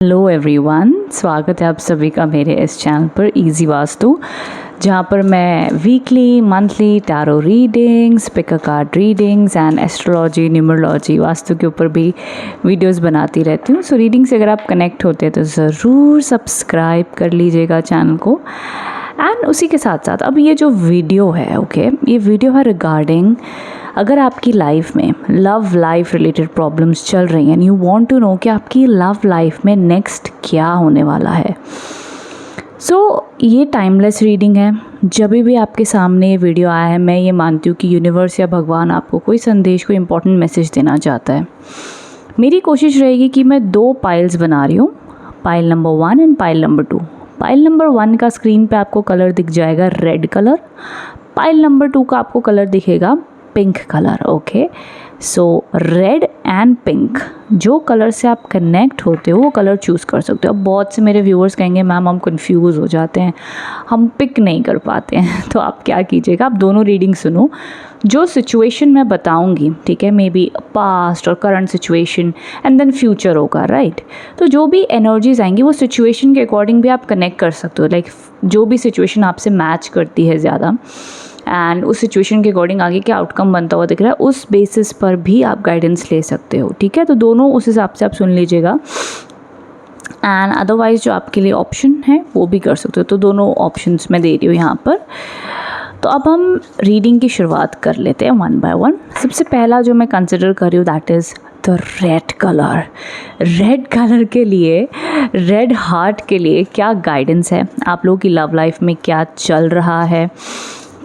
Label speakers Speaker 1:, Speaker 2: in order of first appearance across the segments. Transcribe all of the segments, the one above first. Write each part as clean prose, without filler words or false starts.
Speaker 1: Hello everyone, स्वागत है आप सभी का मेरे इस चैनल पर इजी वास्तु, जहाँ पर मैं weekly monthly tarot readings, pick a card readings and astrology, numerology, vastu के ऊपर भी वीडियोस बनाती रहती हूँ। सो रीडिंग से अगर आप कनेक्ट होते हैं तो ज़रूर सब्सक्राइब कर लीजिएगा चैनल को। एंड उसी के साथ साथ अब ये जो वीडियो है ये वीडियो है रिगार्डिंग अगर आपकी लाइफ में लव लाइफ रिलेटेड प्रॉब्लम्स चल रही हैं and you want to know कि आपकी लव लाइफ में नेक्स्ट क्या होने वाला है। ये टाइमलेस रीडिंग है। जब भी आपके सामने ये वीडियो आया है, मैं ये मानती हूँ कि यूनिवर्स या भगवान आपको कोई संदेश, कोई इंपॉर्टेंट मैसेज देना चाहता है। मेरी कोशिश रहेगी कि मैं 2 पाइल्स बना रही हूँ, pile number 1 and pile number 2। Pile number 1 का स्क्रीन पे आपको कलर दिख जाएगा रेड कलर, पाइल नंबर 2 का आपको कलर दिखेगा pink colour. Okay, so red and pink, जो कलर से आप कनेक्ट होते हो वो कलर चूज़ कर सकते हो। अब बहुत से मेरे व्यूअर्स कहेंगे मैम हम कंफ्यूज हो जाते हैं, हम पिक नहीं कर पाते हैं। तो आप क्या कीजिएगा, आप दोनों रीडिंग सुनो। जो सिचुएशन मैं बताऊंगी, ठीक है, मे बी पास्ट और current situation and then future होगा, राइट। तो जो भी एनर्जीज आएंगी वो सिचुएशन के अकॉर्डिंग भी आप कनेक्ट कर सकते हो। लाइक जो भी सिचुएशन आपसे मैच करती है ज़्यादा एंड उस सिचुएशन के अकॉर्डिंग आगे क्या आउटकम बनता हुआ दिख रहा है, उस बेसिस पर भी आप गाइडेंस ले सकते हो, ठीक है। तो दोनों उस हिसाब से आप सुन लीजिएगा एंड अदरवाइज़ जो आपके लिए ऑप्शन है वो भी कर सकते हो। तो दोनों ऑप्शंस मैं दे रही हूँ यहाँ पर। तो अब हम रीडिंग की शुरुआत कर लेते हैं 1 बाय 1। सबसे पहला जो मैं कंसिडर कर रही हूँ that is the red colour. Red colour के लिए, रेड हार्ट के लिए क्या गाइडेंस है, आप लोगों की लव लाइफ में क्या चल रहा है,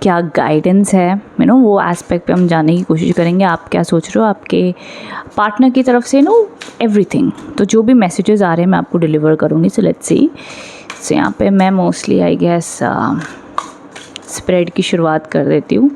Speaker 1: क्या गाइडेंस है, वो एस्पेक्ट पे हम जानने की कोशिश करेंगे। आप क्या सोच रहे हो आपके पार्टनर की तरफ से, एवरीथिंग। तो जो भी मैसेजेस आ रहे हैं मैं आपको डिलीवर करूँगी। So let's see. सो यहाँ पे मैं मोस्टली आई गेस स्प्रेड की शुरुआत कर देती हूँ।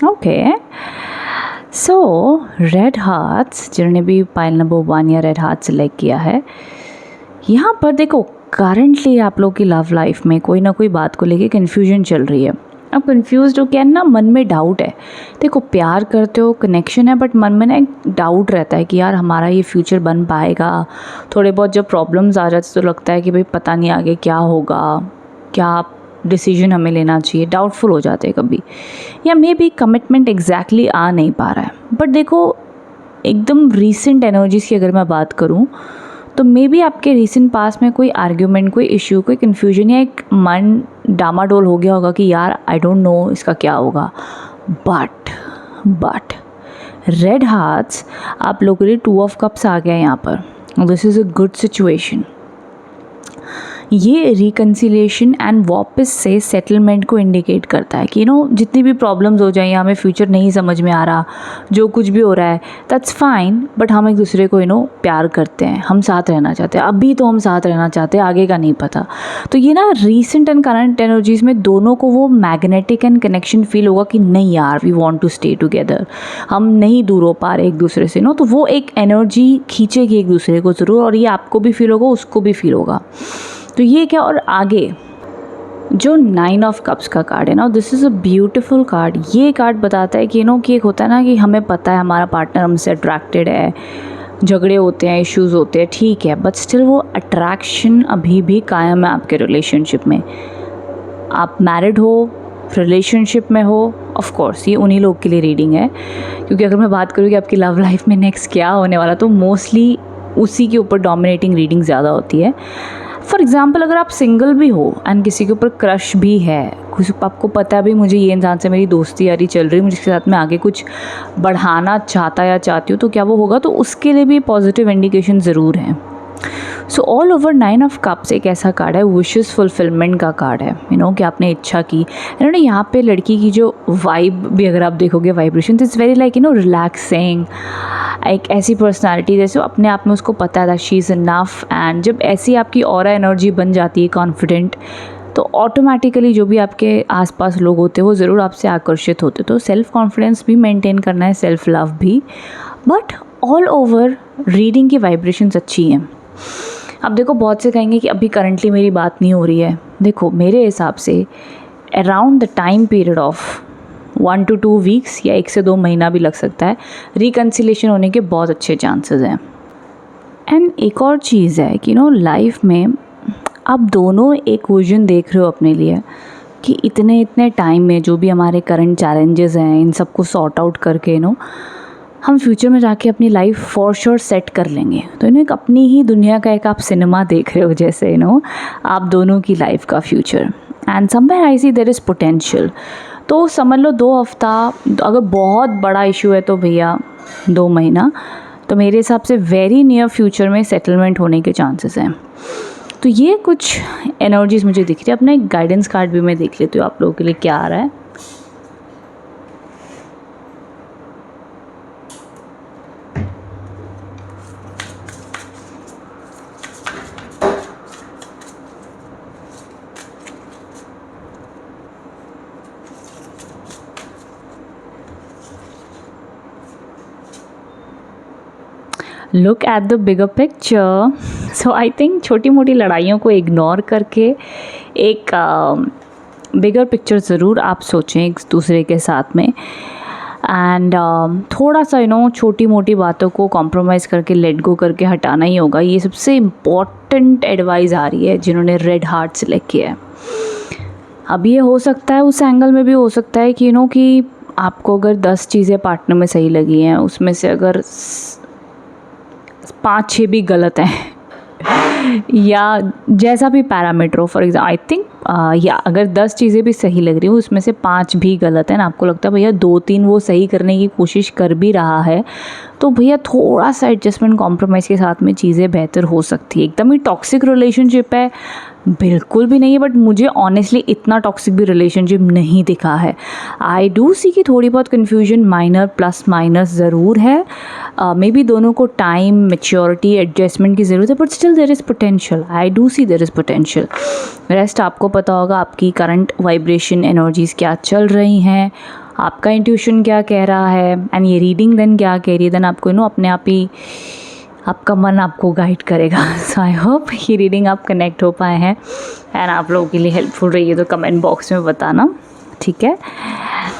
Speaker 1: ओके, सो रेड हार्ट्स, जिन्होंने भी पाइल नंबर 1 या रेड हार्ट सेलेक्ट किया है, यहाँ पर देखो करंटली आप लोग की लव लाइफ में कोई ना कोई बात को लेके कन्फ्यूजन चल रही है। अब कन्फ्यूज हो क्या ना, मन में डाउट है। देखो प्यार करते हो, कनेक्शन है, बट मन में ना एक डाउट रहता है कि यार हमारा ये फ्यूचर बन पाएगा। थोड़े बहुत जब प्रॉब्लम्स आ जाते तो लगता है कि भाई पता नहीं आगे क्या होगा, क्या डिसीजन हमें लेना चाहिए, डाउटफुल हो जाते हैं कभी, या मे बी कमिटमेंट एग्जैक्टली आ नहीं पा रहा है। बट देखो एकदम रीसेंट एनर्जीज़ की अगर मैं बात करूँ तो मे बी आपके रीसेंट पास में कोई आर्ग्यूमेंट, कोई इश्यू, कोई कन्फ्यूजन या एक मन डामाडोल हो गया होगा कि यार आई डोंट नो इसका क्या होगा। बट रेड हार्ट्स, आप लोगों के लिए 2 ऑफ कप्स आ गया यहाँ पर। This is a good situation. ये रिकन्सिलिएशन एंड वापस से सेटलमेंट को इंडिकेट करता है कि जितनी भी प्रॉब्लम्स हो जाए, हमें फ्यूचर नहीं समझ में आ रहा, जो कुछ भी हो रहा है दैट्स फाइन, बट हम एक दूसरे को प्यार करते हैं, हम साथ रहना चाहते हैं। अभी तो हम साथ रहना चाहते हैं, आगे का नहीं पता। तो ये ना रीसेंट एंड करंट एनर्जीज़ में दोनों को वो मैग्नेटिक एंड कनेक्शन फील होगा कि नहीं यार we want to stay together, हम नहीं दूर हो पा रहे एक दूसरे से। तो वो एक एनर्जी खींचेगी एक दूसरे को ज़रूर, और ये आपको भी फील होगा, उसको भी फील होगा। तो ये क्या, और आगे जो 9 ऑफ कप्स का कार्ड है ना, this is a beautiful card. ये कार्ड बताता है कि कि एक होता है ना कि हमें पता है हमारा पार्टनर हमसे अट्रैक्टेड है, झगड़े होते हैं, इश्यूज़ होते हैं, ठीक है, बट स्टिल वो अट्रैक्शन अभी भी कायम है आपके रिलेशनशिप में। आप मैरिड हो, रिलेशनशिप में हो, ऑफ कोर्स ये उन्हीं लोग के लिए रीडिंग है, क्योंकि अगर मैं बात करूँ कि आपकी लव लाइफ में नेक्स्ट क्या होने वाला, तो मोस्टली उसी के ऊपर डोमिनेटिंग रीडिंग ज़्यादा होती है। फॉर एग्ज़ाम्पल अगर आप सिंगल भी हो एंड किसी के ऊपर क्रश भी है, कुछ आपको पता है भी मुझे ये इंसान से मेरी दोस्ती यारी चल रही है, मुझे इसके साथ में आगे कुछ बढ़ाना चाहता या चाहती हूँ, तो क्या वो होगा, तो उसके लिए भी पॉजिटिव इंडिकेशन ज़रूर हैं। So all over 9 of cups एक ऐसा कार्ड है, विशेस फुलफिलमेंट का कार्ड है, कि आपने इच्छा की। इन्होंने यहाँ पे लड़की की जो वाइब भी अगर आप देखोगे, vibration, it's very like relaxing, एक ऐसी पर्सनालिटी जैसे अपने आप में उसको पता है that she is enough. And जब ऐसी आपकी ऑरा एनर्जी बन जाती है कॉन्फिडेंट, तो ऑटोमेटिकली जो भी आपके आसपास लोग होते हैं वो ज़रूर आपसे आकर्षित होते। तो सेल्फ कॉन्फिडेंस भी मेंटेन करना है, सेल्फ लव भी, बट ऑल ओवर रीडिंग की वाइब्रेशंस अच्छी हैं। अब देखो, बहुत से कहेंगे कि अभी करंटली मेरी बात नहीं हो रही है। देखो, मेरे हिसाब से around the time period of 1 to 2 weeks या 1 से 2 महीना भी लग सकता है, रिकन्सिलेशन होने के बहुत अच्छे चांसेस हैं। एंड एक और चीज़ है कि लाइफ में आप दोनों एक विजन देख रहे हो अपने लिए कि इतने टाइम में जो भी हमारे करंट चैलेंजेस हैं, इन सबको सॉर्ट आउट करके हम फ्यूचर में जाके अपनी लाइफ फॉर श्योर सेट कर लेंगे। तो एक अपनी ही दुनिया का एक आप सिनेमा देख रहे हो जैसे आप दोनों की लाइफ का future. And somewhere I see there is potential. तो समझ लो 2 हफ्ता, अगर बहुत बड़ा इशू है तो भैया 2 महीना, तो मेरे हिसाब से वेरी नियर फ्यूचर में सेटलमेंट होने के चांसेस हैं। तो ये कुछ एनर्जीज़ मुझे दिख रही है। अपना एक गाइडेंस कार्ड भी मैं देख लेती हूँ आप लोगों के लिए क्या आ रहा है। Look at the bigger picture. So I think छोटी मोटी लड़ाइयों को इग्नोर करके एक बिगर पिक्चर ज़रूर आप सोचें एक दूसरे के साथ में। एंड थोड़ा सा छोटी मोटी बातों को कॉम्प्रोमाइज़ करके, लेट गो करके हटाना ही होगा। ये सबसे इम्पॉर्टेंट एडवाइस आ रही है जिन्होंने रेड हार्ट सेलेक्ट किया है। अब ये हो सकता है, उस एंगल में भी हो सकता है कि कि आपको अगर 10 चीज़ें पार्टनर में सही लगी हैं, उसमें से अगर 5-6 भी गलत हैं या जैसा भी पैरामीटर हो, फॉर एग्जाम्पल आई थिंक या अगर 10 चीज़ें भी सही लग रही हो, उसमें से 5 भी गलत हैं ना, आपको लगता है भैया 2-3 वो सही करने की कोशिश कर भी रहा है, तो भैया थोड़ा सा एडजस्टमेंट, कॉम्प्रोमाइज़ के साथ में चीज़ें बेहतर हो सकती है। एकदम ही टॉक्सिक रिलेशनशिप है बिल्कुल भी नहीं है, बट मुझे ऑनेस्टली इतना टॉक्सिक भी रिलेशनशिप नहीं दिखा है। आई डू सी कि थोड़ी बहुत कन्फ्यूजन, माइनर प्लस माइनस ज़रूर है। मे बी दोनों को टाइम, मैच्योरिटी, एडजस्टमेंट की ज़रूरत है, but still there is potential. I do see there is potential. Rest आपको पता होगा आपकी करंट वाइब्रेशन एनर्जीज़ क्या चल रही हैं, आपका इंट्यूशन क्या कह रहा है, एंड ये रीडिंग देन क्या कह रही है। देन आपको अपने आप ही आपका मन आपको गाइड करेगा। सो आई होप ये रीडिंग आप कनेक्ट हो पाए हैं एंड आप लोगों के लिए हेल्पफुल रही है, तो कमेंट बॉक्स में बताना, ठीक है।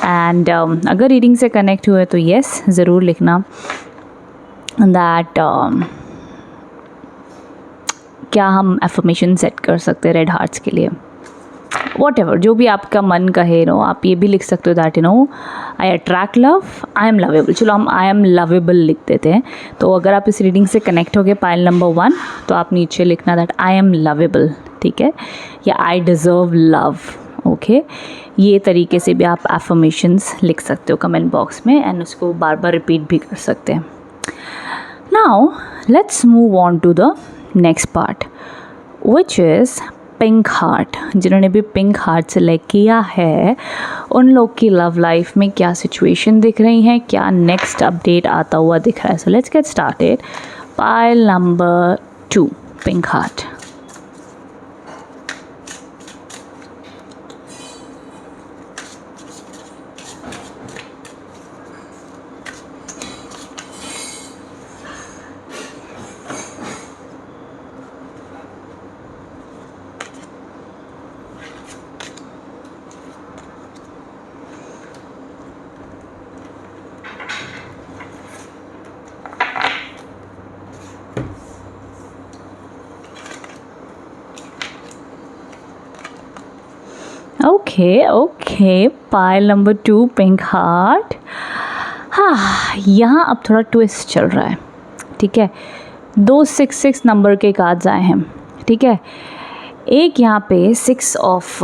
Speaker 1: एंड अगर रीडिंग से कनेक्ट हुए तो येस ज़रूर लिखना दैट क्या हम एफर्मेशन सेट कर सकते हैं रेड हार्ट्स के लिए। वॉट जो भी आपका मन कहे, आप ये भी लिख सकते हो that I attract love, I am lovable. चलो हम आई एम लवेबल लिख देते हैं। तो अगर आप इस रीडिंग से कनेक्ट हो गए पाइल नंबर 1, तो आप नीचे लिखना दैट आई एम लवेबल, ठीक है, या आई डिज़र्व लव। ओके, ये तरीके से भी आप एफर्मेशंस लिख सकते हो कमेंट बॉक्स में, एंड उसको बार बार रिपीट भी कर सकते हैं। Now let's move on to the next part, which is pink heart. जिन्होंने भी पिंक हार्ट सेलेक्ट किया है, उन लोग की लव लाइफ में क्या सिचुएशन दिख रही हैं, क्या नेक्स्ट अपडेट आता हुआ दिख रहा है। So let's get started. Pile number 2, pink heart. Okay, pile number 2, pink heart. हाँ, यहाँ अब थोड़ा ट्विस्ट चल रहा है, ठीक है। 266 नंबर के कार्ड्स आए हैं, ठीक है। एक यहाँ पे 6 ऑफ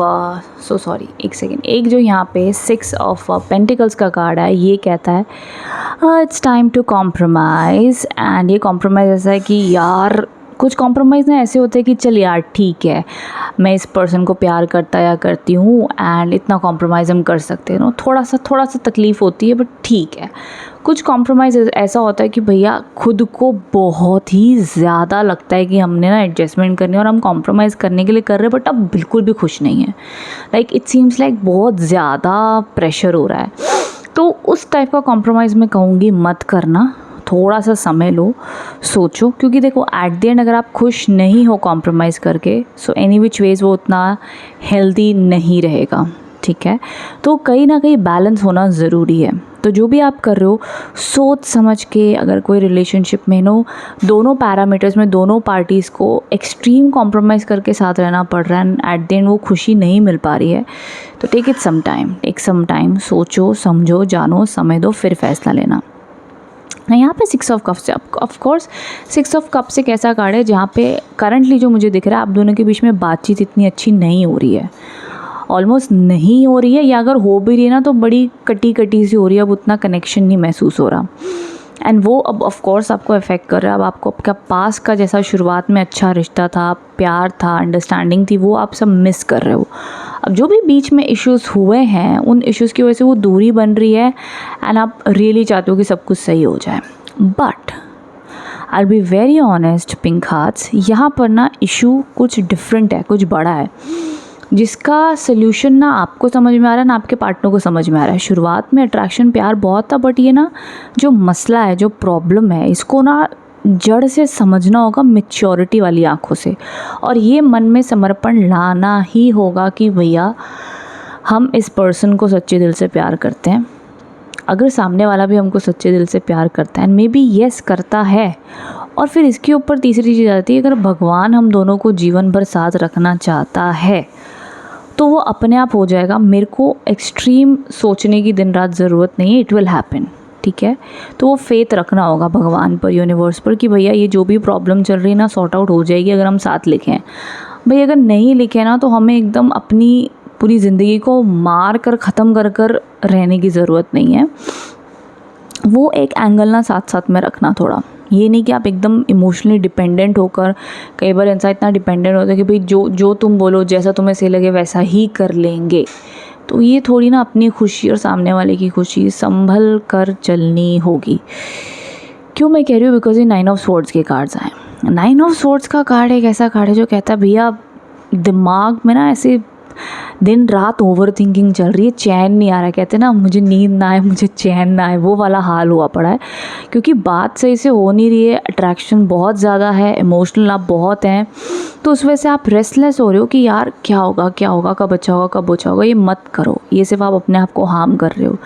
Speaker 1: एक जो यहाँ पे 6 ऑफ पेंटिकल्स का कार्ड है, ये कहता है it's time to compromise. And ये कॉम्प्रोमाइज़ ऐसा है कि यार कुछ कॉम्प्रोमाइज़ ना ऐसे होते हैं कि चल यार ठीक है, मैं इस पर्सन को प्यार करता या करती हूँ एंड इतना कॉम्प्रोमाइज़ हम कर सकते हैं, थोड़ा सा तकलीफ़ होती है बट ठीक है। कुछ कॉम्प्रोमाइज़ ऐसा होता है कि भैया खुद को बहुत ही ज़्यादा लगता है कि हमने ना एडजस्टमेंट करनी है और हम कॉम्प्रोमाइज़ करने के लिए कर रहे हैं बट अब बिल्कुल भी खुश नहीं है। लाइक इट सीम्स लाइक बहुत ज़्यादा प्रेशर हो रहा है। तो उस टाइप का कॉम्प्रोमाइज़ मैं कहूँगी मत करना, थोड़ा सा समय लो, सोचो, क्योंकि देखो एट द एंड अगर आप खुश नहीं हो कॉम्प्रोमाइज़ करके, सो एनी विच वेज़ वो उतना हेल्दी नहीं रहेगा, ठीक है। तो कहीं ना कहीं बैलेंस होना ज़रूरी है। तो जो भी आप कर रहे हो सोच समझ के, अगर कोई रिलेशनशिप में दोनों पैरामीटर्स में दोनों पार्टीज़ को एक्सट्रीम कॉम्प्रोमाइज़ करके साथ रहना पड़ रहा है एंड एट द एंड वो खुशी नहीं मिल पा रही है, तो टेक सम टाइम, सोचो समझो जानो, समय दो, फिर फैसला लेना। यहाँ पे 6 ऑफ कप्स से, ऑफ कोर्स 6 ऑफ कप्स एक ऐसा कार्ड है जहाँ पे करंटली जो मुझे दिख रहा है आप दोनों के बीच में बातचीत इतनी अच्छी नहीं हो रही है, ऑलमोस्ट नहीं हो रही है, या अगर हो भी रही है ना तो बड़ी कटी सी हो रही है, अब उतना कनेक्शन नहीं महसूस हो रहा एंड वो अब ऑफ कोर्स आपको अफेक्ट कर रहा है। अब आपको आपका पास का जैसा शुरुआत में अच्छा रिश्ता था, प्यार था, अंडरस्टैंडिंग थी, वो आप सब मिस कर रहे हो। अब जो भी बीच में इश्यूज़ हुए हैं उन इश्यूज़ की वजह से वो दूरी बन रही है एंड आप रियली चाहते हो कि सब कुछ सही हो जाए, but I be very honest pink hearts, यहाँ पर ना इशू कुछ डिफरेंट है, कुछ बड़ा है, जिसका सल्यूशन ना आपको समझ में आ रहा है ना आपके पार्टनर को समझ में आ रहा है। शुरुआत में अट्रैक्शन प्यार बहुत था, बट ये ना जो मसला है, जो प्रॉब्लम है, इसको ना जड़ से समझना होगा मैच्योरिटी वाली आंखों से, और ये मन में समर्पण लाना ही होगा कि भैया हम इस पर्सन को सच्चे दिल से प्यार करते हैं। अगर सामने वाला भी हमको सच्चे दिल से प्यार करता है, मे बी येस करता है, और फिर इसके ऊपर तीसरी चीज़ आती है, अगर भगवान हम दोनों को जीवन भर साथ रखना चाहता है तो वो अपने आप हो जाएगा। मेरे को एक्सट्रीम सोचने की दिन रात ज़रूरत नहीं है, इट विल हैपन, ठीक है। तो वो फेथ रखना होगा भगवान पर, यूनिवर्स पर, कि भैया ये जो भी प्रॉब्लम चल रही है ना सॉर्ट आउट हो जाएगी अगर हम साथ लिखें। भाई अगर नहीं लिखे ना तो हमें एकदम अपनी पूरी ज़िंदगी को मार कर ख़त्म कर रहने की ज़रूरत नहीं है। वो एक एंगल ना साथ साथ में रखना थोड़ा, ये नहीं कि आप एकदम इमोशनली डिपेंडेंट होकर, कई बार इंसान इतना डिपेंडेंट होता है कि भाई जो तुम बोलो, जैसा तुम्हें सही लगे वैसा ही कर लेंगे। तो ये थोड़ी ना अपनी खुशी और सामने वाले की खुशी संभल कर चलनी होगी। क्यों मैं कह रही हूँ, बिकॉज ये 9 ऑफ स्वॉर्ड्स के कार्ड्स आए। 9 ऑफ स्वॉर्ड्स का कार्ड एक ऐसा कार्ड है जो कहता है भैया दिमाग में ना ऐसे दिन रात ओवर थिंकिंग चल रही है, चैन नहीं आ रहा है। कहते हैं ना मुझे नींद ना आए, मुझे चैन ना आए, वो वाला हाल हुआ पड़ा है, क्योंकि बात सही से हो नहीं रही है, अट्रैक्शन बहुत ज़्यादा है, इमोशनल आप बहुत हैं, तो उस वजह से आप रेस्टलेस हो रहे हो कि यार क्या होगा, कब अच्छा होगा, कब अच्छा होगा। ये मत करो, ये सिर्फ आप अपने आप को हार्म कर रहे हो।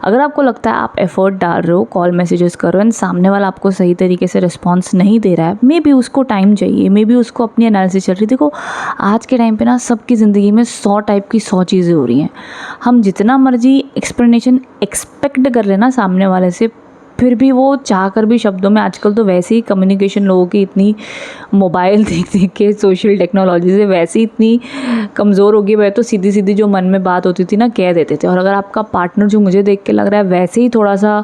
Speaker 1: अगर आपको लगता है आप एफर्ट डाल रहे हो, कॉल मैसेजेस कर रहे हो एंड सामने वाला आपको सही तरीके से रिस्पॉन्स नहीं दे रहा है, मे बी उसको टाइम चाहिए, मे बी उसको अपनी एनालिसिस चल रही है। देखो आज के टाइम पे ना सबकी ज़िंदगी में 100 टाइप की 100 चीज़ें हो रही हैं। हम जितना मर्जी एक्सप्लेनेशन एक्सपेक्ट कर लेना सामने वाले से, फिर भी वो चाह कर भी शब्दों में, आजकल तो वैसे ही कम्युनिकेशन लोगों की इतनी मोबाइल देख के सोशल टेक्नोलॉजी से वैसे ही इतनी कमज़ोर हो गई, वह तो सीधी सीधी जो मन में बात होती थी ना कह देते थे। और अगर आपका पार्टनर जो मुझे देख के लग रहा है वैसे ही थोड़ा सा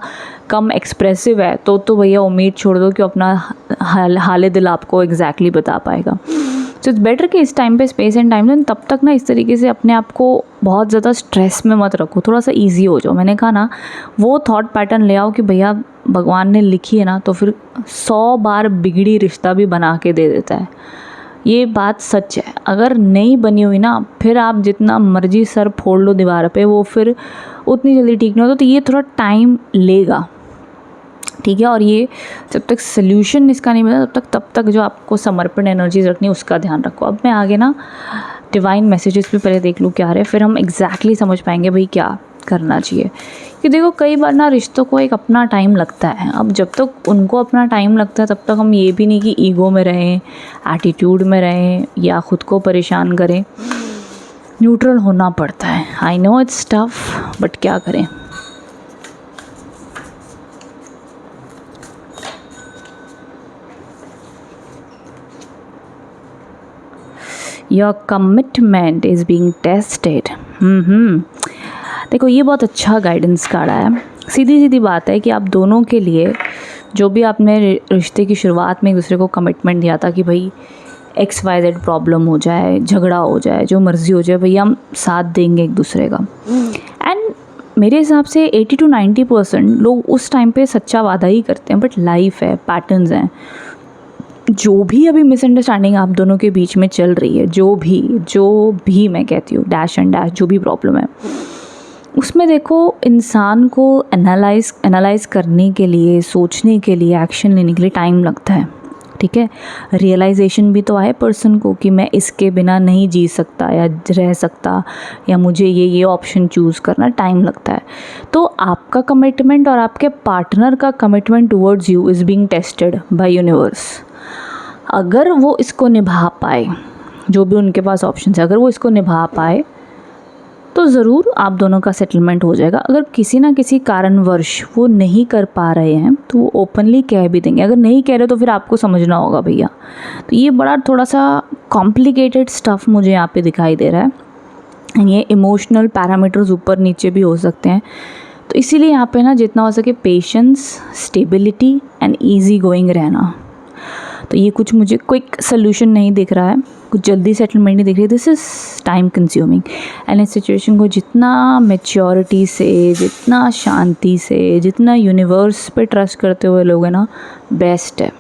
Speaker 1: कम एक्सप्रेसिव है तो भैया उम्मीद छोड़ दो कि अपना हाल दिल आपको एग्जैक्टली बता पाएगा। सो इट्स बेटर कि इस टाइम पे स्पेस एंड टाइम, तब तक ना इस तरीके से अपने आप को बहुत ज़्यादा स्ट्रेस में मत रखो, थोड़ा सा इजी हो जाओ। मैंने कहा ना वो थॉट पैटर्न ले आओ कि भैया भगवान ने लिखी है ना तो फिर 100 बार बिगड़ी रिश्ता भी बना के दे देता है। ये बात सच है। अगर नहीं बनी हुई ना फिर आप जितना मर्जी सर फोड़ लो दीवार पे, वो फिर उतनी जल्दी ठीक नहीं होता। तो ये थोड़ा टाइम लेगा, ठीक है। और ये जब तक सोल्यूशन इसका नहीं मिला तब तक जो आपको समर्पण एनर्जीज रखनी है उसका ध्यान रखो। अब मैं आगे ना डिवाइन मैसेजेस भी पहले देख लूँ क्या रहे, फिर हम एग्जैक्टली समझ पाएंगे भाई क्या करना चाहिए। कि देखो कई बार ना रिश्तों को एक अपना टाइम लगता है। अब जब तक उनको अपना टाइम लगता है तब तक हम ये भी नहीं कि ईगो में रहें, एटीट्यूड में रहें या ख़ुद को परेशान करें। न्यूट्रल होना पड़ता है। I know it's tough, but क्या करें। Your commitment is being tested. देखो ये बहुत अच्छा गाइडेंस कार्ड है। सीधी सीधी बात है कि आप दोनों के लिए जो भी आपने रिश्ते की शुरुआत में एक दूसरे को कमिटमेंट दिया था कि भाई XYZ प्रॉब्लम हो जाए, झगड़ा हो जाए, जो मर्ज़ी हो जाए, भैया हम साथ देंगे एक दूसरे का। एंड मेरे हिसाब से 80 to 90% लोग उस टाइम पे सच्चा वादा ही करते हैं, बट लाइफ है, पैटर्न्स हैं। जो भी अभी मिसअंडरस्टैंडिंग आप दोनों के बीच में चल रही है, जो भी मैं कहती हूँ, डैश एंड डैश जो भी प्रॉब्लम है, उसमें देखो इंसान को एनालाइज़ करने के लिए, सोचने के लिए, एक्शन लेने के लिए टाइम लगता है, ठीक है। रियलाइजेशन भी तो आए पर्सन को कि मैं इसके बिना नहीं जी सकता या रह सकता, या मुझे ये ऑप्शन चूज़ करना, टाइम लगता है। तो आपका कमिटमेंट और आपके पार्टनर का commitment towards you is being tested by universe. अगर वो इसको निभा पाए, जो भी उनके पास ऑप्शन है, अगर वो इसको निभा पाए तो ज़रूर आप दोनों का सेटलमेंट हो जाएगा। अगर किसी ना किसी कारणवश वो नहीं कर पा रहे हैं तो वो ओपनली कह भी देंगे। अगर नहीं कह रहे तो फिर आपको समझना होगा भैया। तो ये बड़ा थोड़ा सा कॉम्प्लिकेटेड स्टफ़ मुझे यहाँ पे दिखाई दे रहा है। ये इमोशनल पैरामीटर्स ऊपर नीचे भी हो सकते हैं, तो इसीलिए यहाँ पे ना जितना हो सके patience, stability and easy going रहना। तो ये कुछ मुझे क्विक सोल्यूशन नहीं दिख रहा है, कुछ जल्दी सेटलमेंट नहीं दिख रही। This is time consuming and इस सिचुएशन को जितना मैच्योरिटी से, जितना शांति से, जितना यूनिवर्स पे ट्रस्ट करते हुए लोग हैं ना, बेस्ट है।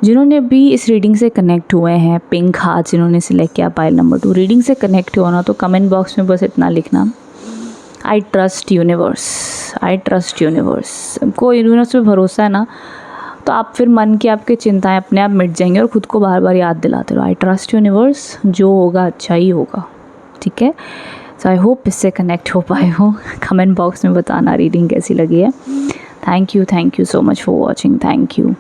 Speaker 1: जिन्होंने भी इस रीडिंग से कनेक्ट हुए हैं, पिंक हार्ट जिन्होंने सिलेक्ट किया पाइल नंबर 2, रीडिंग से कनेक्ट हुआ ना, तो कमेंट बॉक्स में बस इतना लिखना, I trust universe, I trust universe. हमको यूनिवर्स पे भरोसा है ना, तो आप फिर मन की आपकी चिंताएं अपने आप मिट जाएंगी और ख़ुद को बार बार याद दिलाते रहो, आई ट्रस्ट यूनिवर्स, जो होगा अच्छा ही होगा, ठीक है। सो आई होप इससे कनेक्ट हो पाए हो। कमेंट बॉक्स में बताना रीडिंग कैसी लगी है। Thank you so much for watching. Thank you.